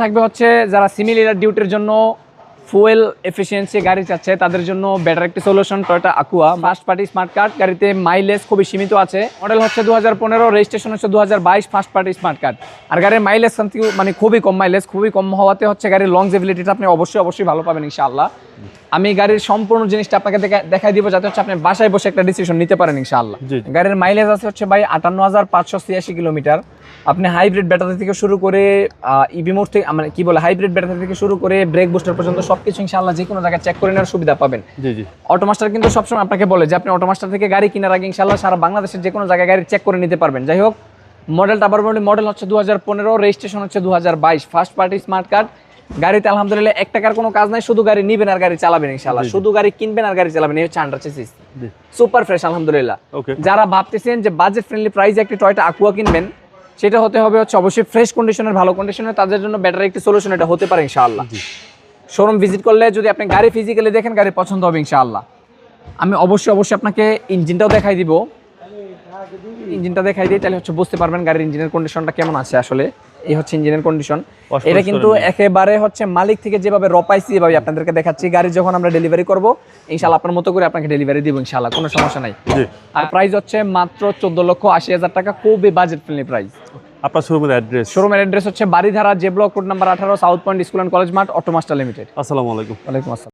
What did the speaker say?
থাকবে হচ্ছে যারা সিমিলার ডিউটির জন্য ফুয়েল এফিসিয়েন্সি গাড়ি চাচ্ছে তাদের জন্য বেটার একটি solution Toyota Aqua first party smart card. গাড়িতে মাইলেজ খুবই সীমিত আছে, মডেল হচ্ছে 2015, রেজিস্ট্রেশন হচ্ছে 2022, ফার্স্ট পার্টি স্মার্ট কার্ড। আর গাড়ির মাইলেজ মানে খুবই কম, মাইলেজ খুবই কম হওয়াতে হচ্ছে গাড়ির লংজেভিলিটিটা আপনি অবশ্যই ভালো পাবেন ইনশাআল্লাহ। আমি গাড়ির সম্পূর্ণ জিনিসটা আপনাকে দেখাই দিব যাতে হচ্ছে আপনি বাসায় বসে একটা ডিসিশন নিতে পারেন ইনশাআল্লাহ। গাড়ির মাইলেজ আছে হচ্ছে ভাই 58,586 কিলোমিটার। আপনি হাইব্রিড ব্যাটারি থেকে শুরু করে ইভি মোড থেকে মানে কি বলে হাইব্রিড ব্যাটারি থেকে শুরু করে ব্রেক বুস্টার পর্যন্ত সবকিছু ইনশাআল্লাহ যে কোনো জায়গায় চেক করে নেওয়ার সুবিধা পাবেন। অটোমাস্টার কিন্তু সবসময় আপনাকে বলে যে আপনি অটোমাস্টার থেকে গাড়ি কেনার আগে ইনশাআল্লাহ সারা বাংলাদেশের যে কোনো জায়গায় গাড়ি চেক করে নিতে পারবেন। যাই হোক, মডেলটা আবার মডেল হচ্ছে 2015, রেজিস্ট্রেশন হচ্ছে 2022, ফার্স্ট পার্টি স্মার্ট কার্ড। গাড়িতে আলহামদুলিল্লাহ 1 টাকার কোনো কাজ নাই, শুধু গাড়ি নিবেন আর গাড়ি চালাবেন ইনশাআল্লাহ, শুধু গাড়ি কিনবেন আর গাড়ি চালাবেন। এই হচ্ছে আন্ডার চেসিস, সুপার ফ্রেশ আলহামদুলিল্লাহ। যারা ভাবতেছেন যে বাজেট ফ্রেন্ডলি প্রাইসে একটি টয়োটা আকুয়া কিনবেন, সেটা হতে হবে হচ্ছে অবশ্যই ফ্রেশ কন্ডিশনের, ভালো কন্ডিশনের, তাদের জন্য বেটার একটি সলিউশন এটা হতে পারে ইনশাআল্লাহ। শোরুম ভিজিট করলে যদি আপনি গাড়ি ফিজিক্যালি দেখেন, গাড়ি পছন্দ হবে ইনশাআল্লাহ। আমি অবশ্যই আপনাকে ইঞ্জিনটাও দেখাই দিব, ইঞ্জিনটা দেখাই দিই, তাহলে হচ্ছে বুঝতে পারবেন গাড়ির ইঞ্জিনের কন্ডিশনটা কেমন আছে। আসলে এই হচ্ছে ইঞ্জিনের কন্ডিশন। এটা কিন্তু একেবারে হচ্ছে মালিক থেকে যেভাবে রপাইছি এভাবে আপনাদেরকে দেখাচ্ছি। গাড়ি যখন আমরা ডেলিভারি করব ইনশাআল্লাহ আপনার মতো করে আপনাকে ডেলিভারি দিব ইনশাআল্লাহ, কোনো সমস্যা নাই। আর প্রাইস হচ্ছে মাত্র 14,80,000 টাকা, খুবই বাজেট ফ্রেন্ডলি প্রাইস। আপনার শোরুমের অ্যাড্রেস হচ্ছে Baridhara, J block, code number 18, South Point School and College মাঠ, অটোমাস্টার লিমিটেড। আসসালামু আলাইকুম। ওয়ালাইকুম আসসালাম।